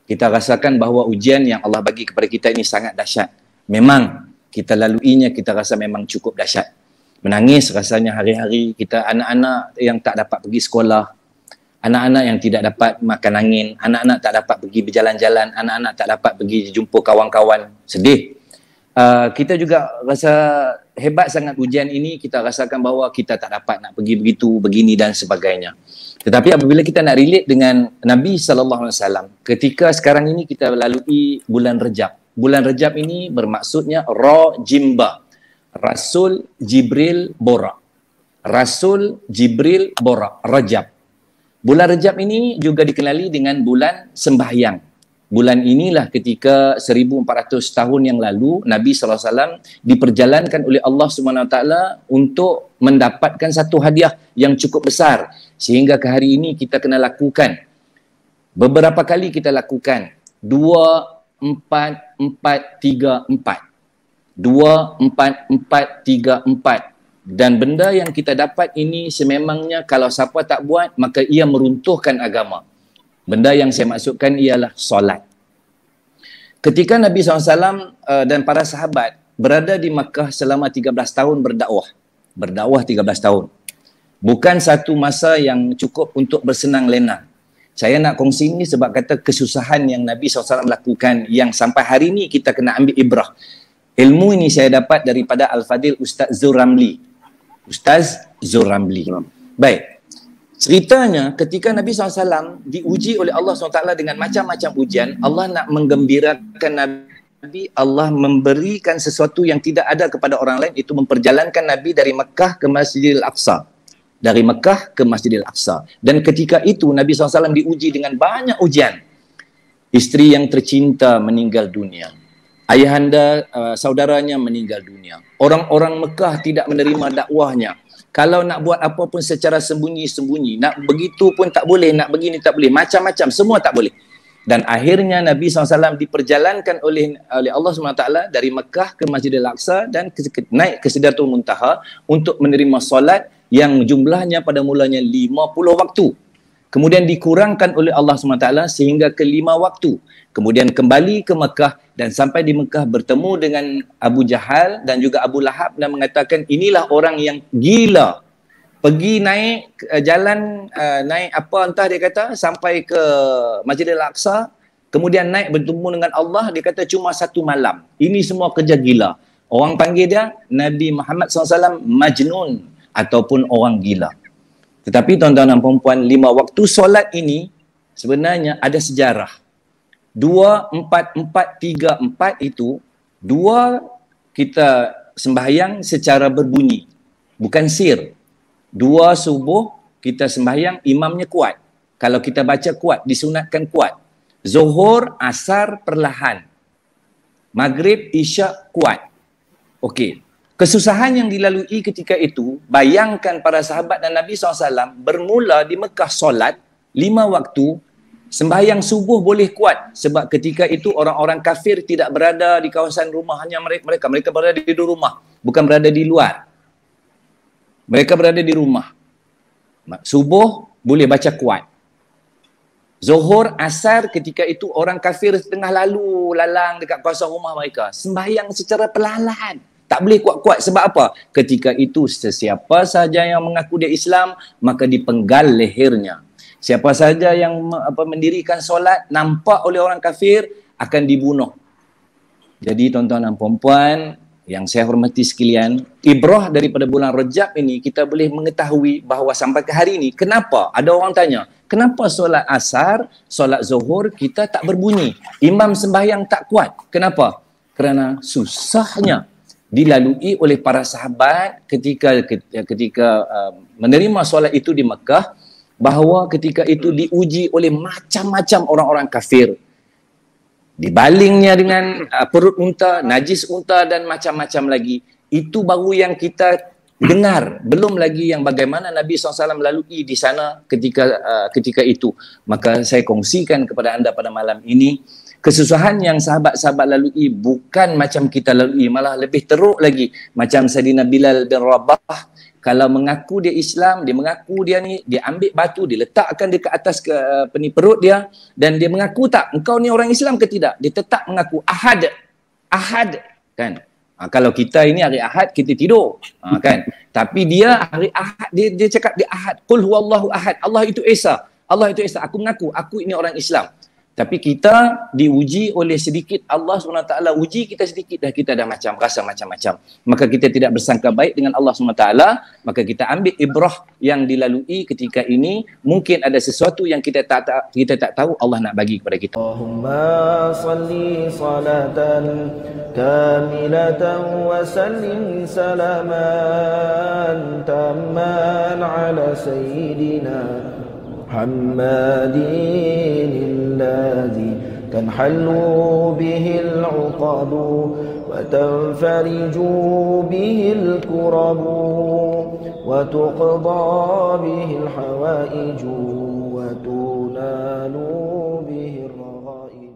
Kita rasakan bahawa ujian yang Allah bagi kepada kita ini sangat dahsyat. Memang kita laluinya, kita rasa memang cukup dahsyat. Menangis rasanya hari-hari, kita anak-anak yang tak dapat pergi sekolah, anak-anak yang tidak dapat makan angin, anak-anak tak dapat pergi berjalan-jalan, anak-anak tak dapat pergi jumpa kawan-kawan, sedih. Kita juga rasa hebat sangat ujian ini, kita rasakan bahawa kita tak dapat nak pergi begitu, begini dan sebagainya. Tetapi apabila kita nak relate dengan Nabi SAW, ketika sekarang ini kita lalui bulan Rejab. Bulan Rejab ini bermaksudnya Ra Jimba, Rasul Jibril Borak. Rasul Jibril Borak, Rejab. Bulan Rejab ini juga dikenali dengan bulan sembahyang. Bulan inilah ketika 1400 tahun yang lalu Nabi SAW diperjalankan oleh Allah SWT untuk mendapatkan satu hadiah yang cukup besar, sehingga ke hari ini kita kena lakukan. Beberapa kali kita lakukan 2-4-4-3-4. 2-4-4-3-4. Dan benda yang kita dapat ini sememangnya kalau siapa tak buat, maka ia meruntuhkan agama. Benda yang saya maksudkan ialah solat. Ketika Nabi SAW dan para sahabat berada di Makkah selama 13 tahun berdakwah. Berdakwah 13 tahun. Bukan satu masa yang cukup untuk bersenang lenang. Saya nak kongsi ini sebab kata kesusahan yang Nabi SAW lakukan yang sampai hari ini kita kena ambil ibrah. Ilmu ini saya dapat daripada Al-Fadil Ustaz Zuramli. Ustaz Zuramli. Baik. Ceritanya ketika Nabi SAW diuji oleh Allah SWT dengan macam-macam ujian, Allah nak menggembirakan Nabi, Allah memberikan sesuatu yang tidak ada kepada orang lain, itu memperjalankan Nabi dari Mekah ke Masjidil Aqsa. Dari Mekah ke Masjidil Aqsa. Dan ketika itu Nabi SAW diuji dengan banyak ujian. Isteri yang tercinta meninggal dunia. Ayahanda, saudaranya meninggal dunia. Orang-orang Mekah tidak menerima dakwahnya. Kalau nak buat apa pun secara sembunyi-sembunyi, nak begitu pun tak boleh, nak begini tak boleh, macam-macam, semua tak boleh. Dan akhirnya Nabi SAW diperjalankan oleh Allah SWT dari Mekah ke Masjidil Aqsa dan naik ke Sidratul Muntaha untuk menerima solat yang jumlahnya pada mulanya 50 waktu. Kemudian dikurangkan oleh Allah SWT sehingga ke 5 waktu. Kemudian kembali ke Mekah dan sampai di Mekah bertemu dengan Abu Jahal dan juga Abu Lahab dan mengatakan inilah orang yang gila. Pergi naik jalan, naik apa entah dia kata, sampai ke Masjidil Aqsa, kemudian naik bertemu dengan Allah, dia kata cuma 1 malam. Ini semua kerja gila. Orang panggil dia Nabi Muhammad SAW Majnun ataupun orang gila. Tetapi tuan-tuan dan puan-puan, 5 waktu solat ini sebenarnya ada sejarah. 2-4-4-3-4 itu, 2 kita sembahyang secara berbunyi, bukan sir. 2 subuh kita sembahyang, imamnya kuat. Kalau kita baca kuat, disunatkan kuat. Zuhur, asar perlahan. Maghrib, isyak kuat. Okey. Kesusahan yang dilalui ketika itu, bayangkan para sahabat dan Nabi SAW bermula di Mekah solat 5 waktu. Sembahyang subuh boleh kuat sebab ketika itu orang-orang kafir tidak berada di kawasan rumah, hanya mereka berada di rumah, bukan berada di luar. Mereka berada di rumah. Subuh boleh baca kuat. Zuhur, asar ketika itu orang kafir tengah lalu lalang dekat kawasan rumah mereka. Sembahyang secara perlahan. Tak boleh kuat-kuat. Sebab apa? Ketika itu sesiapa saja yang mengaku dia Islam, maka dipenggal lehernya. Siapa saja yang mendirikan solat nampak oleh orang kafir akan dibunuh. Jadi tuan-tuan dan puan-puan yang saya hormati sekalian, ibrah daripada bulan Rejab ini kita boleh mengetahui bahawa sampai ke hari ini, kenapa? Ada orang tanya, kenapa solat asar, solat zuhur kita tak berbunyi? Imam sembahyang tak kuat. Kenapa? Kerana susahnya dilalui oleh para sahabat ketika menerima solat itu di Mekah, bahawa ketika itu diuji oleh macam-macam orang-orang kafir. Dibalingnya dengan perut unta, najis unta dan macam-macam lagi. Itu baru yang kita dengar. Belum lagi yang bagaimana Nabi SAW melalui di sana ketika itu. Maka saya kongsikan kepada anda pada malam ini, kesusahan yang sahabat-sahabat lalui bukan macam kita lalui, malah lebih teruk lagi. Macam Sayyidina Bilal bin Rabah, kalau mengaku dia Islam, dia mengaku dia ni, dia ambil batu, dia letakkan dia ke atas perut dia, dan dia mengaku tak, engkau ni orang Islam ke tidak? Dia tetap mengaku ahad. Ahad, kan? Kalau kita ini hari Ahad, kita tidur, kan? Tapi dia hari Ahad, dia cakap dia Ahad. Qul huwallahu ahad. Allah itu Esa. Allah itu Esa. Aku mengaku, aku ini orang Islam. Tapi kita diuji oleh sedikit, Allah SWT uji kita sedikit, dah kita dah rasa macam-macam. Maka kita tidak bersangka baik dengan Allah SWT, maka kita ambil ibrah yang dilalui ketika ini. Mungkin ada sesuatu yang kita tak tahu, Allah nak bagi kepada kita. Allahumma salli salatan kamilatan wa sallim salaman tamman ala sayyidina محمد الذي تنحل به العقد وتنفرج به الكرب وتقضى به الحوائج وتنال به الرغائب.